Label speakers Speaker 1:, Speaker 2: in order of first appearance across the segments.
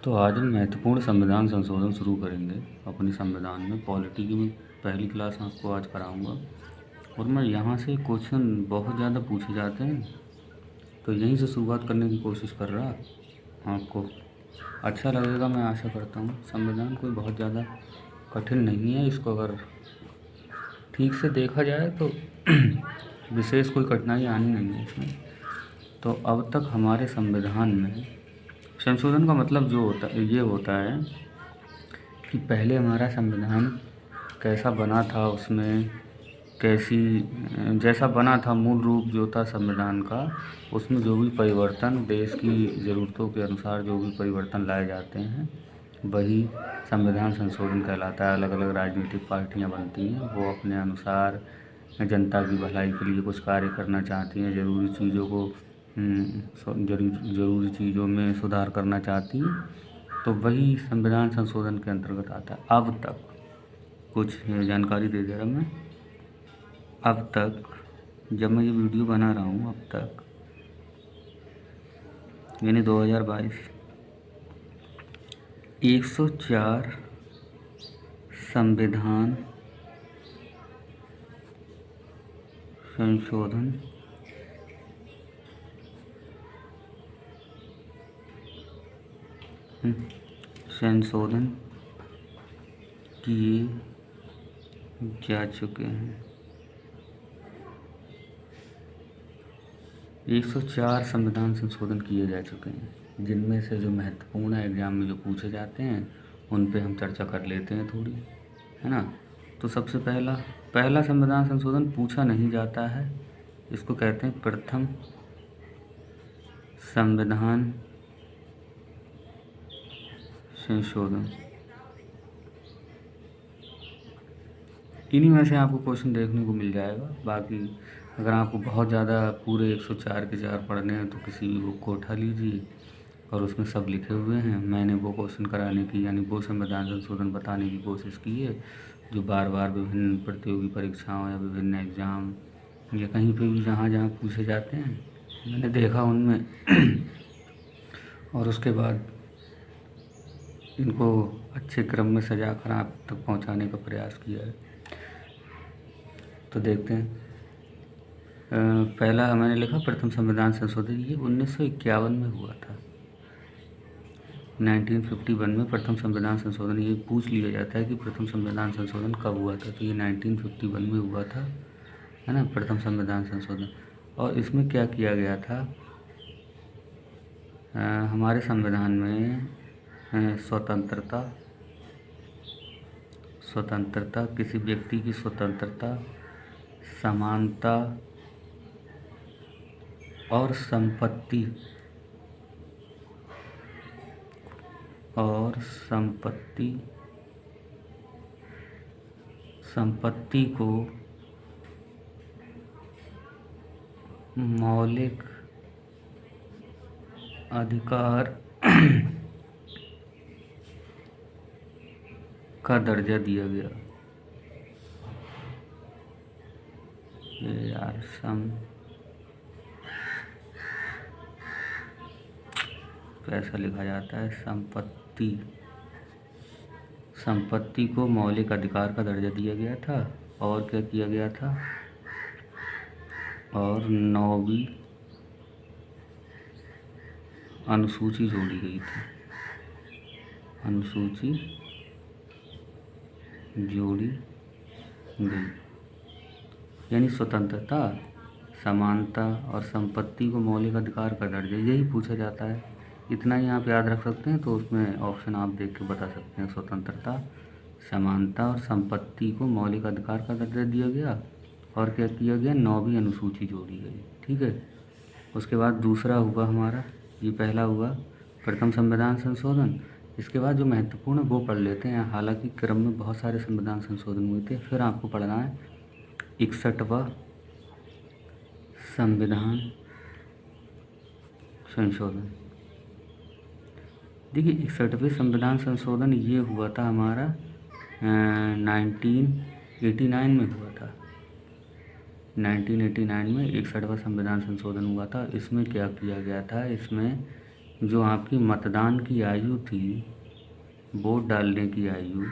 Speaker 1: तो आज हम महत्वपूर्ण संविधान संशोधन शुरू करेंगे अपने संविधान में। पॉलिटी की मैं पहली क्लास आपको आज कराऊंगा और मैं यहाँ से क्वेश्चन बहुत ज़्यादा पूछे जाते हैं, तो यहीं से शुरुआत करने की कोशिश कर रहा। आपको अच्छा लगेगा मैं आशा करता हूँ। संविधान कोई बहुत ज़्यादा कठिन नहीं है, इसको अगर ठीक से देखा जाए तो विशेष कोई कठिनाई आनी नहीं है इसमें। तो अब तक हमारे संविधान में संशोधन का मतलब जो होता ये होता है कि पहले हमारा संविधान कैसा बना था, उसमें कैसी जैसा बना था मूल रूप जो था संविधान का, उसमें जो भी परिवर्तन देश की ज़रूरतों के अनुसार जो भी परिवर्तन लाए जाते हैं वही संविधान संशोधन कहलाता है। अलग अलग राजनीतिक पार्टियां बनती हैं, वो अपने अनुसार जनता की भलाई के लिए कुछ कार्य करना चाहती हैं, ज़रूरी चीज़ों में सुधार करना चाहती हैं, तो वही संविधान संशोधन के अंतर्गत आता है। अब तक कुछ जानकारी दे दे रहा मैं। अब तक जब मैं ये वीडियो बना रहा हूँ, अब तक यानी 2022 104 संविधान संशोधन किए जा चुके हैं। 104 संविधान संशोधन किए जा चुके हैं, जिनमें से जो महत्वपूर्ण है एग्ज़ाम में जो पूछे जाते हैं उन पे हम चर्चा कर लेते हैं थोड़ी, है ना। तो सबसे पहला संविधान संशोधन पूछा नहीं जाता है, इसको कहते हैं प्रथम संविधान संशोधन। इन्हीं में से आपको क्वेश्चन देखने को मिल जाएगा। बाकी अगर आपको बहुत ज़्यादा पूरे 104 के 4 पढ़ने हैं तो किसी भी बुक को उठा लीजिए और उसमें सब लिखे हुए हैं। मैंने वो क्वेश्चन कराने की यानी वो संविधान संशोधन बताने की कोशिश की है जो बार बार विभिन्न प्रतियोगी परीक्षाओं या विभिन्न एग्ज़ाम या कहीं पे भी जहाँ जहाँ पूछे जाते हैं मैंने देखा उनमें और उसके बाद इनको अच्छे क्रम में सजा कर आप तक पहुँचाने का प्रयास किया है। तो देखते हैं। पहला मैंने लिखा प्रथम संविधान संशोधन, ये 1951 में हुआ था। 1951 में प्रथम संविधान संशोधन। ये पूछ लिया जाता है कि प्रथम संविधान संशोधन कब हुआ था, तो ये 1951 में हुआ था, है ना, प्रथम संविधान संशोधन। और इसमें क्या किया गया था, हमारे संविधान में स्वतंत्रता, किसी व्यक्ति की स्वतंत्रता, समानता और संपत्ति को मौलिक अधिकार का दर्जा दिया गया। ये यार कैसा लिखा जाता है, संपत्ति को मौलिक अधिकार का दर्जा दिया गया था। और क्या किया गया था, और 9वीं अनुसूची जोड़ी गई थी, अनुसूची जोड़ी गई। यानी स्वतंत्रता, समानता और संपत्ति को मौलिक अधिकार का दर्जा, यही पूछा जाता है। इतना ही आप याद रख सकते हैं, तो उसमें ऑप्शन आप देख के बता सकते हैं। स्वतंत्रता, समानता और संपत्ति को मौलिक अधिकार का दर्जा दिया गया। और क्या किया गया, 9वीं अनुसूची जोड़ी गई। ठीक है। उसके बाद दूसरा हुआ हमारा, ये पहला हुआ प्रथम संविधान संशोधन। इसके बाद जो महत्वपूर्ण है वो पढ़ लेते हैं। हालांकि क्रम में बहुत सारे संविधान संशोधन हुए थे। फिर आपको पढ़ना है 61वां संविधान संशोधन। देखिए 61वें संविधान संशोधन ये हुआ था हमारा 1989 में हुआ था। 1989 में 61वां संविधान संशोधन हुआ था। इसमें क्या किया गया था, इसमें जो आपकी मतदान की आयु थी, वोट डालने की आयु,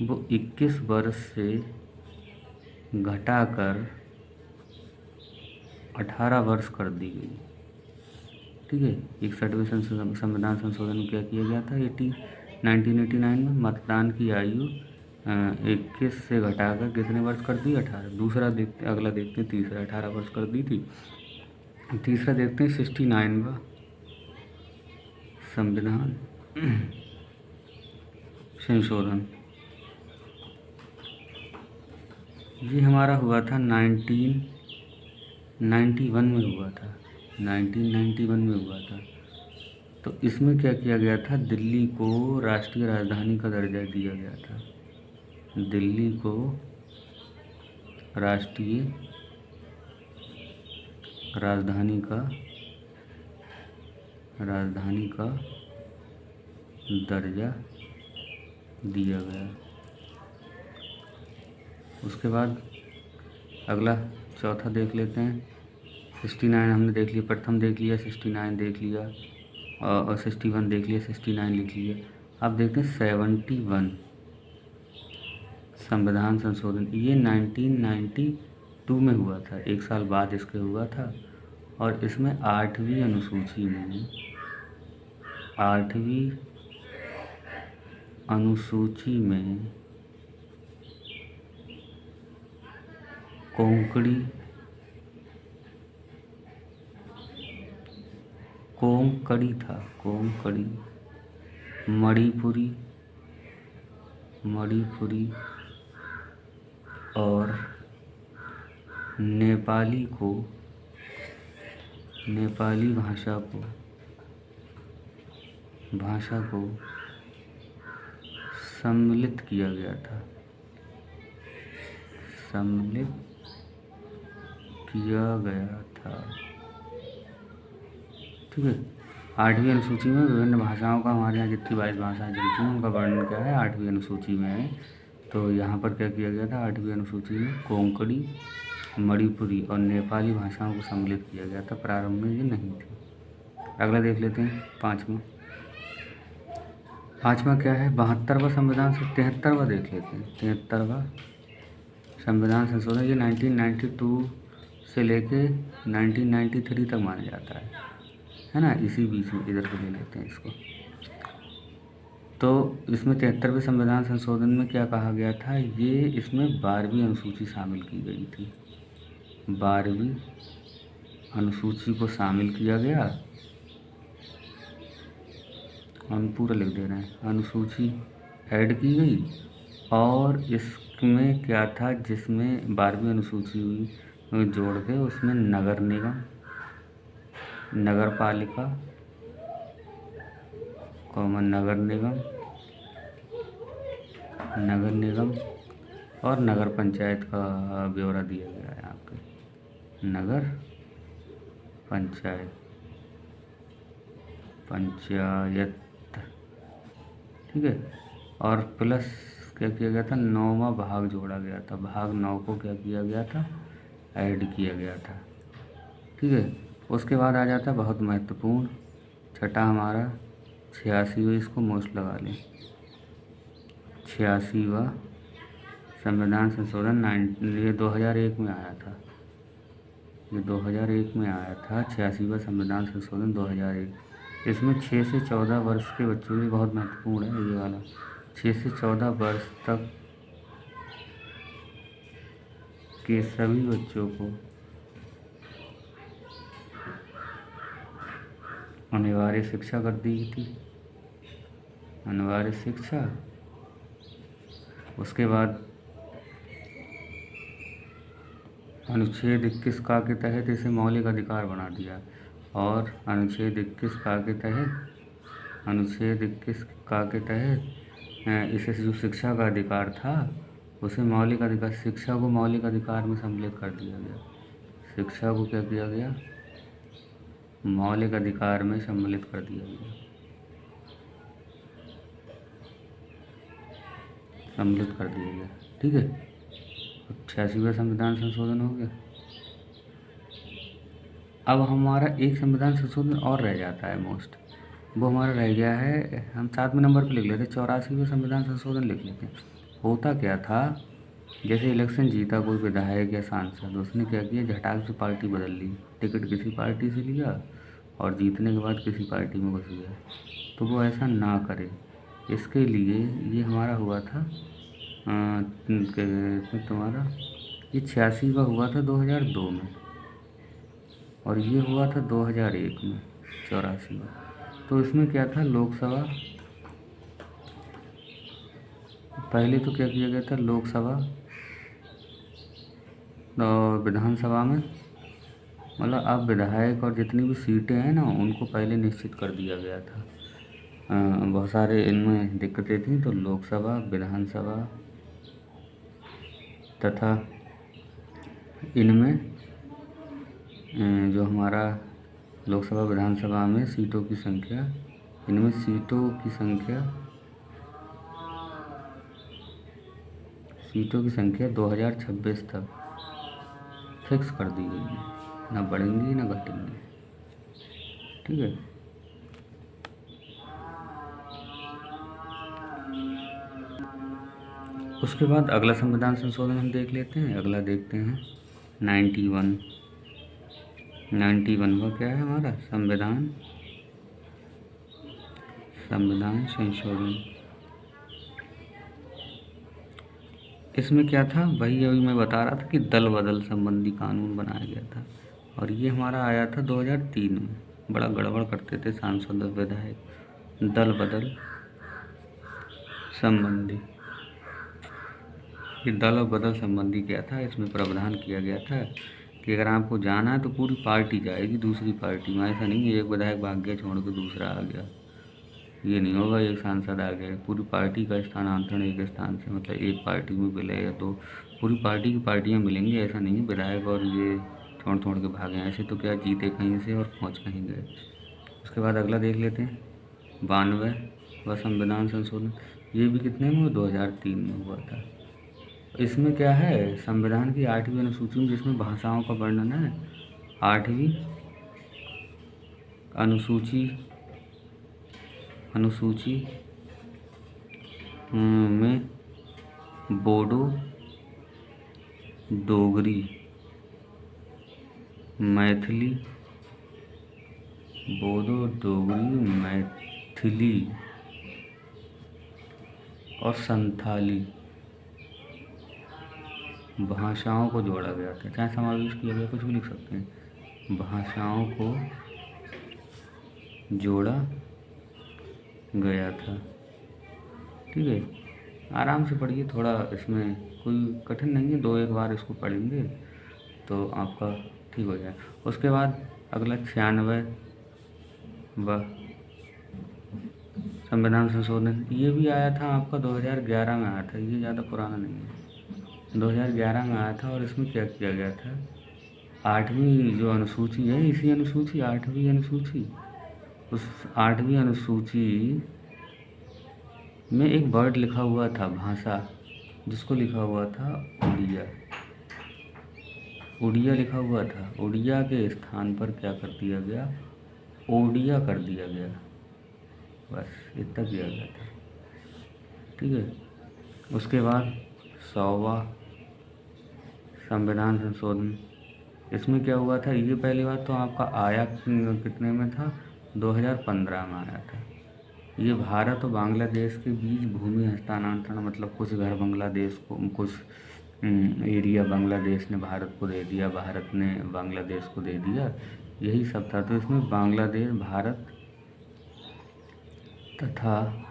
Speaker 1: वो 21 वर्ष से घटाकर 18 वर्ष कर दी गई। ठीक है, 61वें संविधान संशोधन में क्या किया गया था? 1989 में मतदान की आयु 21 से घटाकर कितने वर्ष कर दी? 18। दूसरा देखते, अगला देखते हैं, तीसरा 18 वर्ष कर दी थी। तीसरा देखते हैं 69वां संविधान संशोधन। ये हमारा हुआ था 1991 में हुआ था, 1991 में हुआ था। तो इसमें क्या किया गया था? दिल्ली को राष्ट्रीय राजधानी का दर्जा दिया गया था। दिल्ली को राष्ट्रीय राजधानी का दर्जा दिया गया। उसके बाद अगला चौथा देख लेते हैं। 69 हमने देख लिया, प्रथम देख लिया, 69 देख लिया और 61 देख लिया, 69 लिख लिया। अब देखते हैं 71 संविधान संशोधन। ये 1992 में हुआ था, एक साल बाद इसके हुआ था। और इसमें 8वीं अनुसूची में कोंकणी था, मणिपुरी और नेपाली भाषा को सम्मिलित किया गया था। ठीक है, 8वीं अनुसूची में विभिन्न भाषाओं का, हमारे यहाँ जितनी 22 भाषाएं चलती हैं उनका वर्णन क्या है? 8वीं अनुसूची में है। तो यहाँ पर क्या किया गया था? 8वीं अनुसूची में कोंकणी, मणिपुरी और नेपाली भाषाओं को सम्मिलित किया गया था। प्रारंभ में ये नहीं थी। अगला देख लेते हैं, पाँचवा क्या है? 72वां संविधान से 73वां देख लेते हैं। 73वां संविधान संशोधन, ये 1992 से लेके 1993 तक माना जाता है ना, इसी बीच में इधर को ले लेते हैं इसको। तो इसमें 73वें संविधान संशोधन में क्या कहा गया था? ये इसमें 12वीं अनुसूची शामिल की गई थी। 12वीं अनुसूची को शामिल किया गया। हम पूरा लिख दे रहे हैं, अनुसूची ऐड की गई। और इसमें क्या था? जिसमें 12वीं अनुसूची हुई जोड़ के उसमें नगर निगम, नगर पालिका, नगर निगम और नगर पंचायत का ब्यौरा दिया गया है आपके। नगर पंचायत, ठीक है। और प्लस क्या किया गया था? 9वां भाग जोड़ा गया था। भाग 9 को क्या किया गया था? ऐड किया गया था। ठीक है, उसके बाद आ जाता है बहुत महत्वपूर्ण, छठा हमारा 86वां, इसको मोस्ट लगा लें। 86वां संविधान संशोधन, ये 2001 में आया था। ये 2001 में आया था, 86वां संविधान संशोधन 2001। इसमें 6 से 14 वर्ष के बच्चों के लिए बहुत महत्वपूर्ण है ये वाला। 6 से 14 वर्ष तक के सभी बच्चों को अनिवार्य शिक्षा कर दी थी, अनिवार्य शिक्षा। उसके बाद अनुच्छेद 21 का के तहत इसे मौलिक अधिकार बना दिया। और अनुच्छेद 21 का के तहत इसे जो शिक्षा का अधिकार था उसे मौलिक अधिकार, शिक्षा को मौलिक अधिकार में सम्मिलित कर दिया गया। शिक्षा को क्या किया गया? मौलिक अधिकार में सम्मिलित कर दिया गया, सम्मिलित कर दिया गया। ठीक है, 86वां संविधान संशोधन हो गया। अब हमारा एक संविधान संशोधन और रह जाता है मोस्ट, वो हमारा रह गया है, हम 7वें नंबर पे लिख लेते, 84वें संविधान संशोधन लिख लेते हैं। होता क्या था, जैसे इलेक्शन जीता कोई विधायक या सांसद, उसने क्या किया, झटाक से पार्टी बदल ली, टिकट किसी पार्टी से लिया और जीतने के बाद किसी पार्टी में घुस गया। तो वो ऐसा ना करे, इसके लिए ये हमारा हुआ था तुम्हारा ये 86 का हुआ था 2002 में, और ये हुआ था 2001 में 84 में। तो इसमें क्या था, लोकसभा, पहले तो क्या किया गया था, लोकसभा और विधानसभा में, मतलब अब विधायक और जितनी भी सीटें हैं ना, उनको पहले निश्चित कर दिया गया था। बहुत सारे इनमें दिक्कतें थी, तो लोकसभा, विधानसभा तथा इनमें जो हमारा लोकसभा विधानसभा में सीटों की संख्या, इनमें सीटों की संख्या 2026 तक फिक्स कर दी गई है, ना बढ़ेंगी ना घटेंगी। ठीक है। उसके बाद अगला संविधान संशोधन हम देख लेते हैं। अगला देखते हैं 91 का क्या है हमारा, संविधान संशोधन। इसमें क्या था, वही अभी मैं बता रहा था कि दल बदल संबंधी कानून बनाया गया था, और ये हमारा आया था 2003 में। बड़ा गड़बड़ करते थे सांसद और विधायक, दल बदल संबंधी। ये दल और बदल संबंधी क्या था, इसमें प्रावधान किया गया था कि अगर आपको जाना है तो पूरी पार्टी जाएगी दूसरी पार्टी में। ऐसा नहीं है एक विधायक भाग गया छोड़ के दूसरा आ गया, ये नहीं होगा। एक सांसद आ गया, पूरी पार्टी का स्थानांतरण एक स्थान से, मतलब एक पार्टी में मिले या तो पूरी पार्टी की पार्टियाँ मिलेंगी। ऐसा नहीं है विधायक और ये छोड़ के भागे, ऐसे तो क्या जीते कहीं से और पहुँच कहीं गए। उसके बाद अगला देख लेते हैं 92वां संविधान संशोधन। ये भी कितने में, 2003 में हुआ था। इसमें क्या है, संविधान की 8वीं अनुसूची में जिसमें भाषाओं का वर्णन है, 8वीं अनुसूची में बोडो, डोगरी, मैथिली और संथाली भाषाओं को जोड़ा गया था, चाहे समावेश किया गया, कुछ भी लिख सकते हैं। भाषाओं को जोड़ा गया था। ठीक है, आराम से पढ़िए, थोड़ा इसमें कोई कठिन नहीं है, 2-1 बार इसको पढ़ेंगे तो आपका ठीक हो जाए। उसके बाद अगला 96वां संविधान संशोधन, ये भी आया था आपका 2011 में आया था, ये ज़्यादा पुराना नहीं है, 2011 में आया था। और इसमें क्या किया गया था, 8वीं जो अनुसूची है, इसी अनुसूची 8वीं अनुसूची, उस 8वीं अनुसूची में एक वर्ड लिखा हुआ था, भाषा, जिसको लिखा हुआ था उड़िया लिखा हुआ था। उड़िया के स्थान पर क्या कर दिया गया, ओडिया कर दिया गया, बस इतना किया गया था। ठीक है। उसके बाद 100वां संविधान संशोधन, इसमें क्या हुआ था, ये पहली बात तो आपका आया कितने में था, 2015 में आया था। ये भारत और बांग्लादेश के बीच भूमि हस्तांतरण, मतलब कुछ घर बांग्लादेश को, कुछ एरिया बांग्लादेश ने भारत को दे दिया, भारत ने बांग्लादेश को दे दिया, यही सब था। तो इसमें बांग्लादेश, भारत तथा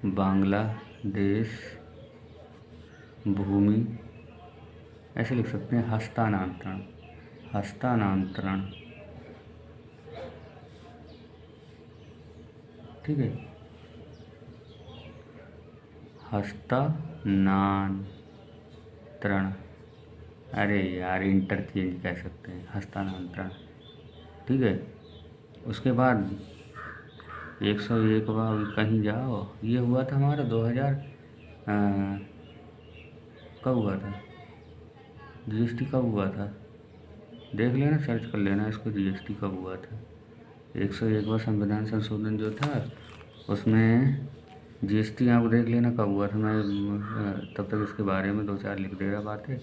Speaker 1: बांग्लादेश भूमि, ऐसे लिख सकते हैं, हस्तांतरण। ठीक है, हस्तांतरण, अरे यार इंटरचेंज कह सकते हैं, हस्तांतरण। ठीक है। उसके बाद 101वां कहीं जाओ, ये हुआ था हमारा 2000 कब हुआ था, जीएसटी कब हुआ था, देख लेना, सर्च कर लेना इसको, जीएसटी कब हुआ था। 101वां संविधान संशोधन जो था उसमें जीएसटी आप देख लेना कब हुआ था। मैं तब तक इसके बारे में 2-4 लिख दे रहा बातें।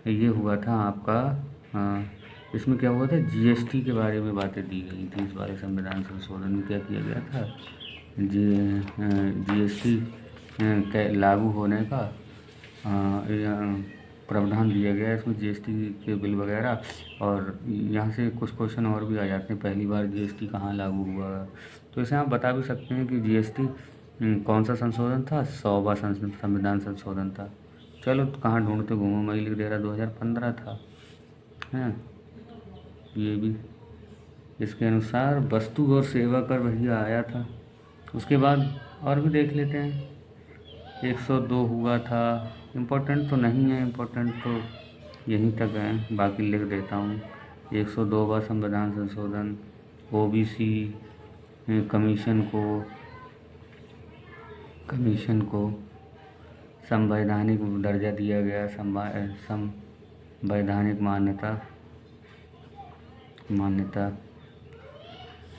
Speaker 1: ये हुआ था आपका इसमें क्या हुआ था, जीएसटी के बारे में बातें दी गई थी। इस बारे संविधान संशोधन में क्या किया गया था, जीएसटी लागू होने का प्रावधान दिया गया है। इसमें जीएसटी के बिल वगैरह, और यहाँ से कुछ क्वेश्चन और भी आ जाते हैं, पहली बार जीएसटी कहाँ लागू हुआ। तो इसे आप बता भी सकते हैं कि जीएसटी कौन सा संशोधन था, 100वां संविधान संशोधन था। चलो कहाँ ढूंढते घूमो, मैं लिख दे रहा 2015 था, हैं। ये भी इसके अनुसार वस्तु और सेवा कर भैया आया था। उसके बाद और भी देख लेते हैं। 102 हुआ था, इम्पोर्टेंट तो नहीं है, इम्पोर्टेंट तो यहीं तक है, बाकी लिख देता हूँ। 102वां संविधान संशोधन, ओबीसी कमीशन को संवैधानिक दर्जा दिया गया, संवैधानिक मान्यता।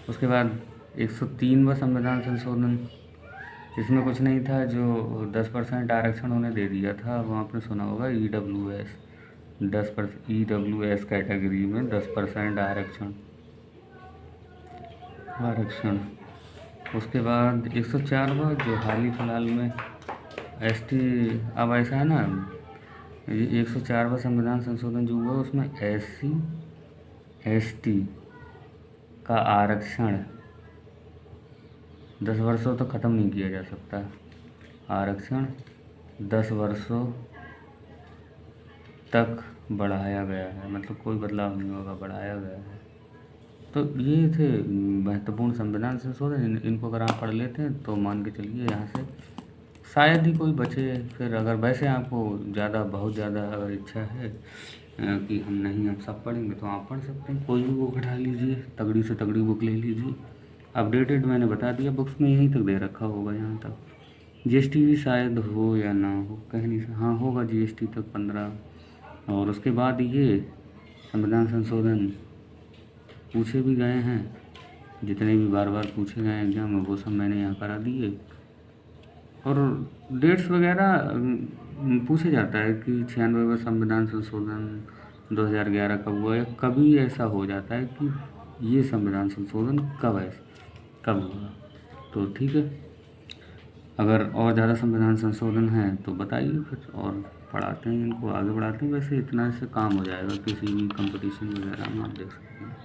Speaker 1: उसके बाद 103वां संविधान संशोधन, इसमें कुछ नहीं था, जो 10% आरक्षण उन्हें दे दिया था। वो आपने सुना होगा, EWS कैटेगरी में 10% आरक्षण। उसके बाद 104वां, जो हाल ही फिलहाल में ST, अब ऐसा है ना, ये 104वां संविधान संशोधन जो हुआ उसमें SC ST का आरक्षण 10 वर्षों तक ख़त्म नहीं किया जा सकता। आरक्षण 10 वर्षों तक बढ़ाया गया है, मतलब कोई बदलाव नहीं होगा, बढ़ाया गया है। तो ये थे महत्वपूर्ण संविधान संशोधन। इनको अगर आप पढ़ लेते हैं तो मान के चलिए यहाँ से शायद ही कोई बचे। फिर अगर वैसे आपको बहुत ज़्यादा अगर इच्छा है कि हम सब पढ़ेंगे तो आप पढ़ सकते हैं, कोई भी बुक उठा लीजिए, तगड़ी से तगड़ी बुक ले लीजिए। अपडेटेड मैंने बता दिया, बुक्स में यहीं तक दे रखा होगा यहाँ तक। जीएसटी भी शायद हो या ना हो, कहीं नहीं, हाँ होगा जीएसटी तक 15। और उसके बाद ये संविधान संशोधन पूछे भी गए हैं, जितने भी बार पूछे गए एग्जाम में वो सब मैंने यहाँ करा दिए। और डेट्स वगैरह पूछे जाता है कि 96वां संविधान संशोधन 2011 कब हुआ, या कभी ऐसा हो जाता है कि ये संविधान संशोधन कब हुआ। तो ठीक है, अगर और ज़्यादा संविधान संशोधन है तो बताइए फिर, और पढ़ाते हैं, इनको आगे बढ़ाते हैं। वैसे इतना से काम हो जाएगा, किसी भी कंपटीशन वगैरह में आप देख सकते हैं।